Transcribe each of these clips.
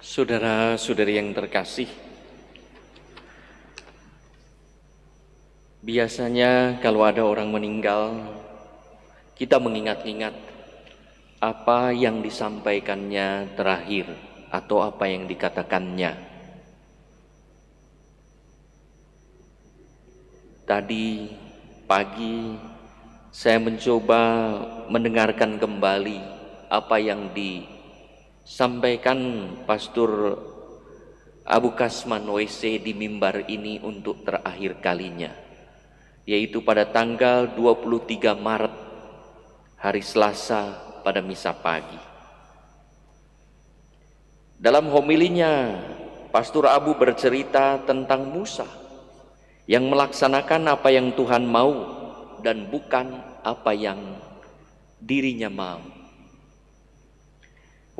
Saudara-saudari yang terkasih, biasanya kalau ada orang meninggal, kita mengingat-ingat apa yang disampaikannya terakhir atau apa yang dikatakannya. Tadi pagi saya mencoba mendengarkan kembali apa yang disampaikan Pastor Abu Kasman WC di mimbar ini untuk terakhir kalinya, yaitu pada tanggal 23 Maret hari Selasa pada misa pagi. Dalam homilinya, Pastor Abu bercerita tentang Musa yang melaksanakan apa yang Tuhan mau dan bukan apa yang dirinya mau.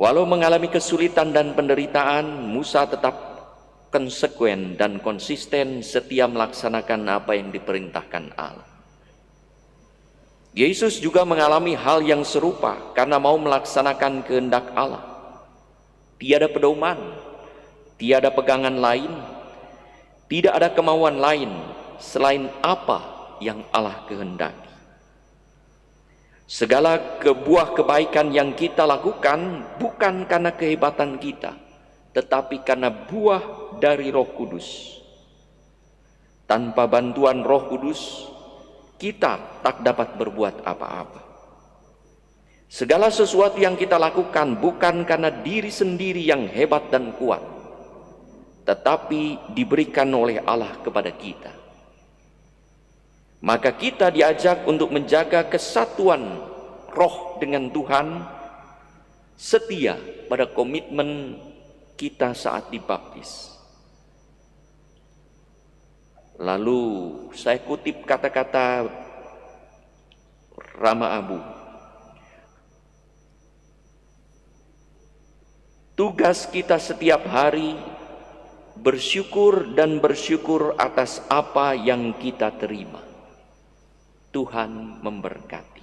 Walau mengalami kesulitan dan penderitaan, Musa tetap konsekuen dan konsisten setia melaksanakan apa yang diperintahkan Allah. Yesus juga mengalami hal yang serupa karena mau melaksanakan kehendak Allah. Tiada pedoman, tiada pegangan lain, tidak ada kemauan lain selain apa yang Allah kehendaki. Segala buah kebaikan yang kita lakukan bukan karena kehebatan kita, tetapi karena buah dari Roh Kudus. Tanpa bantuan Roh Kudus, kita tak dapat berbuat apa-apa. Segala sesuatu yang kita lakukan bukan karena diri sendiri yang hebat dan kuat, tetapi diberikan oleh Allah kepada kita. Maka kita diajak untuk menjaga kesatuan roh dengan Tuhan, setia pada komitmen kita saat dibaptis. Lalu saya kutip kata-kata Rama Abu. Tugas kita setiap hari bersyukur dan bersyukur atas apa yang kita terima. Tuhan memberkati.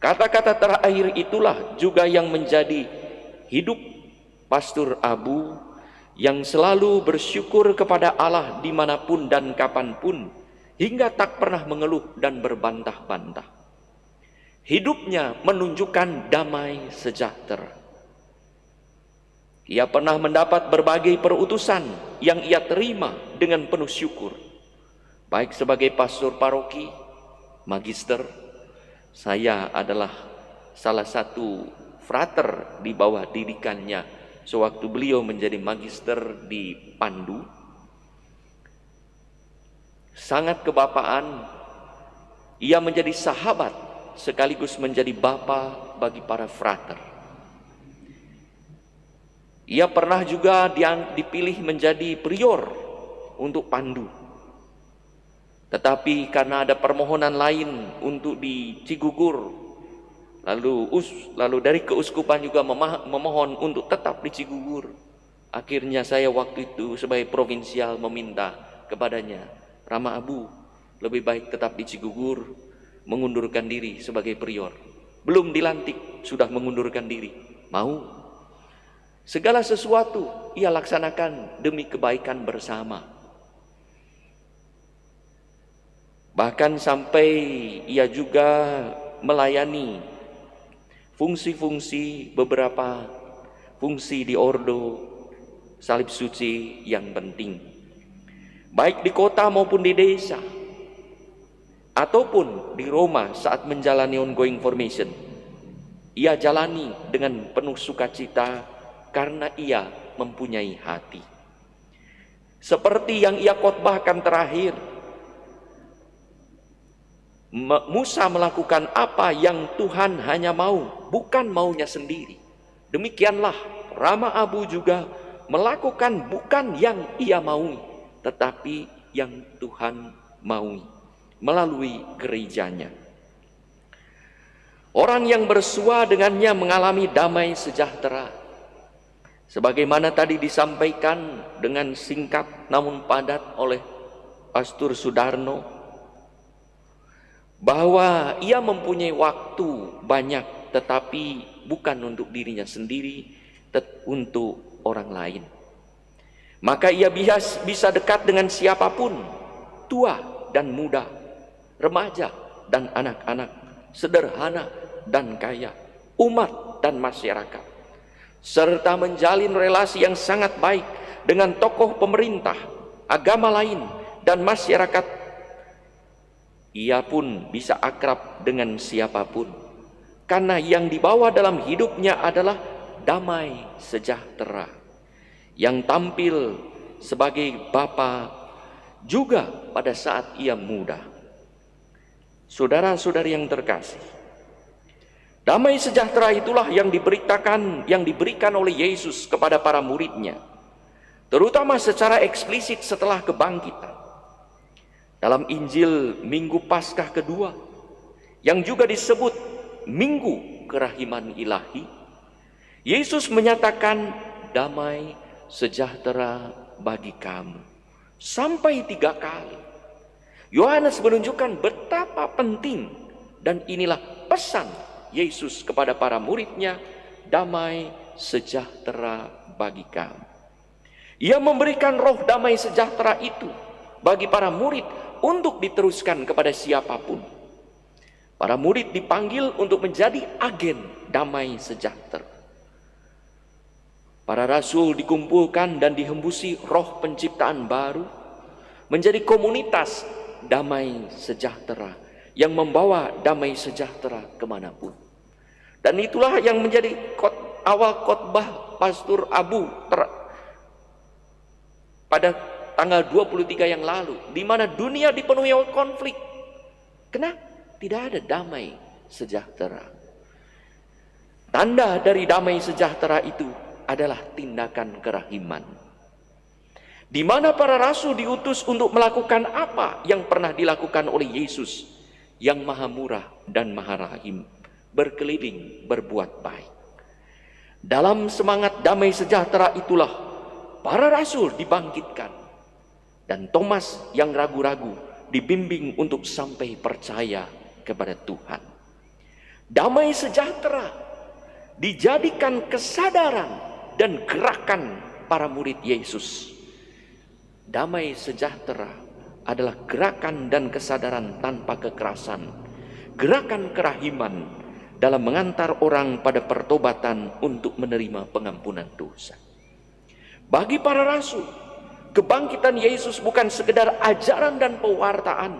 Kata-kata terakhir itulah juga yang menjadi hidup Pastor Abu, yang selalu bersyukur kepada Allah dimanapun dan kapanpun, hingga tak pernah mengeluh dan berbantah-bantah. Hidupnya menunjukkan damai sejahtera. Ia pernah mendapat berbagai perutusan yang ia terima dengan penuh syukur, baik sebagai pastor paroki, magister. Saya adalah salah satu frater di bawah didikannya sewaktu beliau menjadi magister di Pandu. Sangat kebapaan, ia menjadi sahabat sekaligus menjadi bapa bagi para frater. Ia pernah juga dipilih menjadi prior untuk Pandu. Tetapi karena ada permohonan lain untuk di Cigugur, lalu dari keuskupan juga memohon untuk tetap di Cigugur. Akhirnya saya waktu itu sebagai provinsial meminta kepadanya, Rama Abu, lebih baik tetap di Cigugur, mengundurkan diri sebagai prior. Belum dilantik sudah mengundurkan diri. Mau? Segala sesuatu ia laksanakan demi kebaikan bersama. Bahkan sampai ia juga melayani fungsi-fungsi, beberapa fungsi di Ordo Salib Suci yang penting, baik di kota maupun di desa, ataupun di Roma saat menjalani ongoing formation. Ia jalani dengan penuh sukacita karena ia mempunyai hati. Seperti yang ia khotbahkan terakhir, Musa melakukan apa yang Tuhan hanya mau, bukan maunya sendiri. Demikianlah Rama Abu juga melakukan bukan yang ia maui, tetapi yang Tuhan maui melalui gerejanya. Orang yang bersua dengannya mengalami damai sejahtera. Sebagaimana tadi disampaikan dengan singkat namun padat oleh Pastor Sudarno, bahwa ia mempunyai waktu banyak, tetapi bukan untuk dirinya sendiri, untuk orang lain. Maka ia bisa dekat dengan siapapun, tua dan muda, remaja dan anak-anak, sederhana dan kaya, umat dan masyarakat, serta menjalin relasi yang sangat baik dengan tokoh pemerintah, agama lain, dan masyarakat. Ia pun bisa akrab dengan siapapun, karena yang dibawa dalam hidupnya adalah damai sejahtera, yang tampil sebagai Bapa juga pada saat ia muda. Saudara-saudari yang terkasih, damai sejahtera itulah yang diberikan oleh Yesus kepada para muridnya, terutama secara eksplisit setelah kebangkitan. Dalam Injil Minggu Paskah kedua, yang juga disebut Minggu Kerahiman Ilahi, Yesus menyatakan damai sejahtera bagi kamu sampai 3 kali. Yohanes menunjukkan betapa penting, dan inilah pesan Yesus kepada para muridnya, damai sejahtera bagi kamu. Ia memberikan roh damai sejahtera itu bagi para murid untuk diteruskan kepada siapapun. Para murid dipanggil untuk menjadi agen damai sejahtera. Para rasul dikumpulkan dan dihembusi roh penciptaan baru, menjadi komunitas damai sejahtera yang membawa damai sejahtera kemanapun. Dan itulah yang menjadi awal khotbah Pastor Abu pada tanggal 23 yang lalu, di mana dunia dipenuhi oleh konflik. Kenapa? Tidak ada damai sejahtera. Tanda dari damai sejahtera itu adalah tindakan kerahiman, di mana para rasul diutus untuk melakukan apa yang pernah dilakukan oleh Yesus yang maha murah dan maha rahim, berkeliling berbuat baik. Dalam semangat damai sejahtera itulah para rasul dibangkitkan, dan Thomas yang ragu-ragu dibimbing untuk sampai percaya kepada Tuhan. Damai sejahtera dijadikan kesadaran dan gerakan para murid Yesus. Damai sejahtera adalah gerakan dan kesadaran tanpa kekerasan, gerakan kerahiman dalam mengantar orang pada pertobatan untuk menerima pengampunan dosa. Bagi para rasul, kebangkitan Yesus bukan sekedar ajaran dan pewartaan,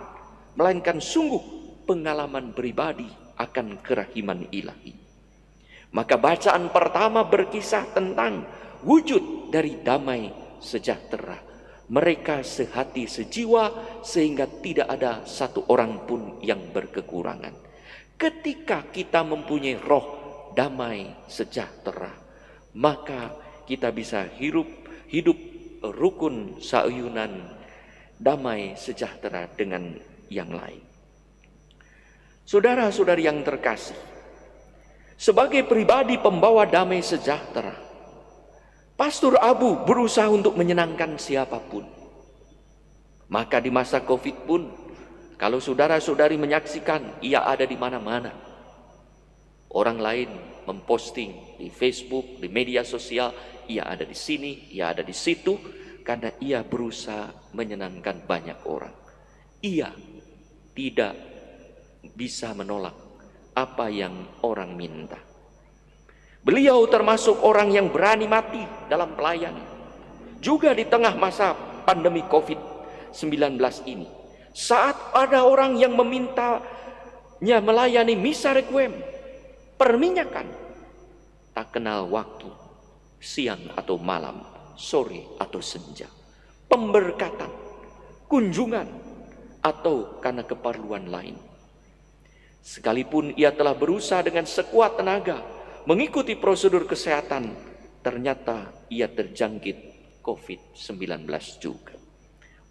melainkan sungguh pengalaman pribadi akan kerahiman ilahi. Maka bacaan pertama berkisah tentang wujud dari damai sejahtera. Mereka sehati sejiwa sehingga tidak ada satu orang pun yang berkekurangan. Ketika kita mempunyai roh damai sejahtera, maka kita bisa hidup rukun sauyunan damai sejahtera dengan yang lain. Saudara-saudari yang terkasih, sebagai pribadi pembawa damai sejahtera, Pastor Abu berusaha untuk menyenangkan siapapun. Maka di masa Covid pun, kalau saudara-saudari menyaksikan, ia ada di mana-mana. Orang lain memposting di Facebook, di media sosial, ia ada di sini, ia ada di situ, karena ia berusaha menyenangkan banyak orang. Ia tidak bisa menolak apa yang orang minta. Beliau termasuk orang yang berani mati dalam pelayanan, juga di tengah masa pandemi COVID-19 ini. Saat ada orang yang memintanya melayani misa requiem, perminyakan, tak kenal waktu, siang atau malam, sore atau senja, pemberkatan, kunjungan, atau karena keperluan lain. Sekalipun ia telah berusaha dengan sekuat tenaga mengikuti prosedur kesehatan, ternyata ia terjangkit COVID-19 juga.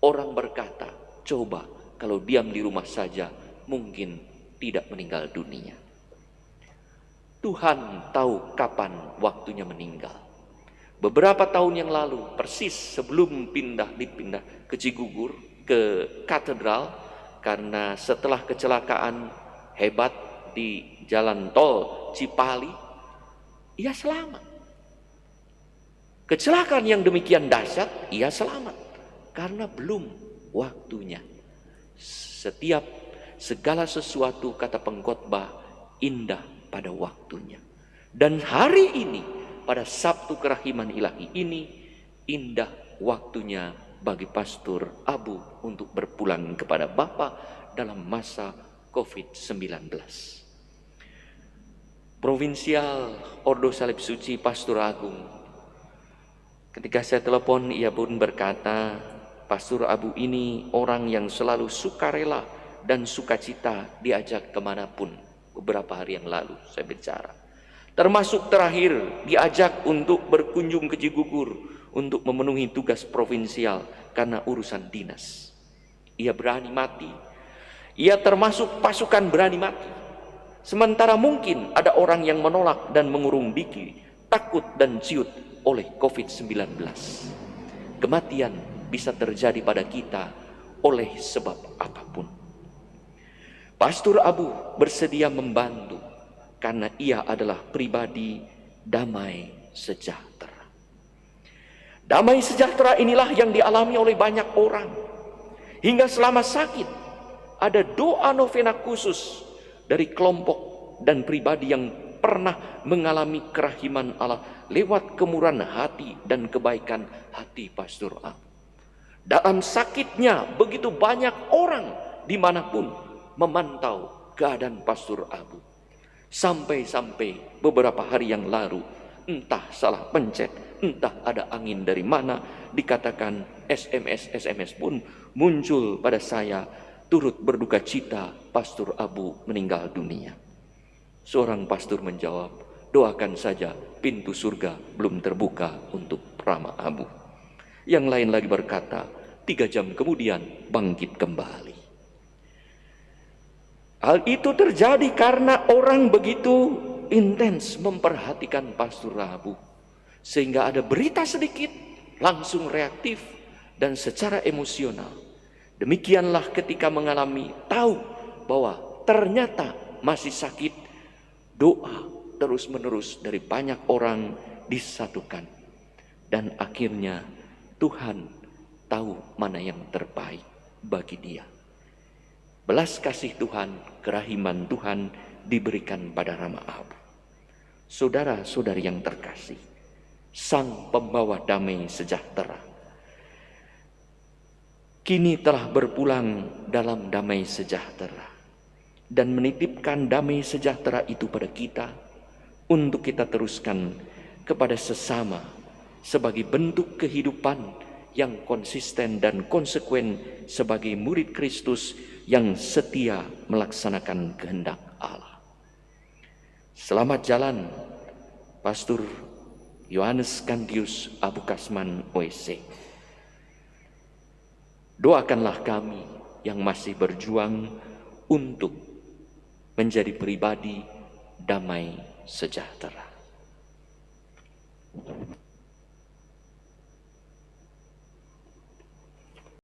Orang berkata, coba kalau diam di rumah saja mungkin tidak meninggal dunia. Tuhan tahu kapan waktunya meninggal. Beberapa tahun yang lalu, persis sebelum dipindah ke Cigugur, ke katedral, karena setelah kecelakaan hebat di jalan tol Cipali, ia selamat. Kecelakaan yang demikian dahsyat, ia selamat karena belum waktunya. Segala sesuatu, kata pengkhotbah, indah pada waktunya. Dan hari ini, pada Sabtu Kerahiman Ilahi ini, indah waktunya bagi Pastor Abu untuk berpulang kepada Bapa dalam masa COVID-19. Provinsial Ordo Salib Suci Pastor Agung, ketika saya telepon, ia pun berkata, Pastor Abu ini orang yang selalu sukarela dan sukacita diajak kemanapun. Beberapa hari yang lalu saya bicara, termasuk terakhir diajak untuk berkunjung ke Cigugur untuk memenuhi tugas provinsial karena urusan dinas. Ia berani mati. Ia termasuk pasukan berani mati. Sementara mungkin ada orang yang menolak dan mengurung diri, takut dan ciut oleh COVID-19. Kematian bisa terjadi pada kita oleh sebab apapun. Pastor Abu bersedia membantu karena ia adalah pribadi damai sejahtera. Damai sejahtera inilah yang dialami oleh banyak orang. Hingga selama sakit, ada doa novena khusus dari kelompok dan pribadi yang pernah mengalami kerahiman Allah lewat kemurahan hati dan kebaikan hati Pastor Abu. Dalam sakitnya begitu banyak orang dimanapun memantau keadaan Pastor Abu. Sampai-sampai beberapa hari yang lalu, entah salah pencet, entah ada angin dari mana, dikatakan SMS pun muncul pada saya, turut berduka cita Pastor Abu meninggal dunia. Seorang pastor menjawab, doakan saja pintu surga belum terbuka untuk Rama Abu. Yang lain lagi berkata, 3 jam kemudian bangkit kembali. Hal itu terjadi karena orang begitu intens memperhatikan Pastor Abu, sehingga ada berita sedikit langsung reaktif dan secara emosional. Demikianlah ketika mengalami tahu bahwa ternyata masih sakit, doa terus-menerus dari banyak orang disatukan. Dan akhirnya Tuhan tahu mana yang terbaik bagi dia. Belas kasih Tuhan, kerahiman Tuhan diberikan pada Rama Abu. Saudara-saudari yang terkasih, Sang Pembawa Damai Sejahtera kini telah berpulang dalam damai sejahtera dan menitipkan damai sejahtera itu pada kita untuk kita teruskan kepada sesama sebagai bentuk kehidupan yang konsisten dan konsekuen sebagai murid Kristus yang setia melaksanakan kehendak Allah. Selamat jalan Pastor Yohanes Kantius Abu Kasman OSC. Doakanlah kami yang masih berjuang untuk menjadi pribadi damai sejahtera.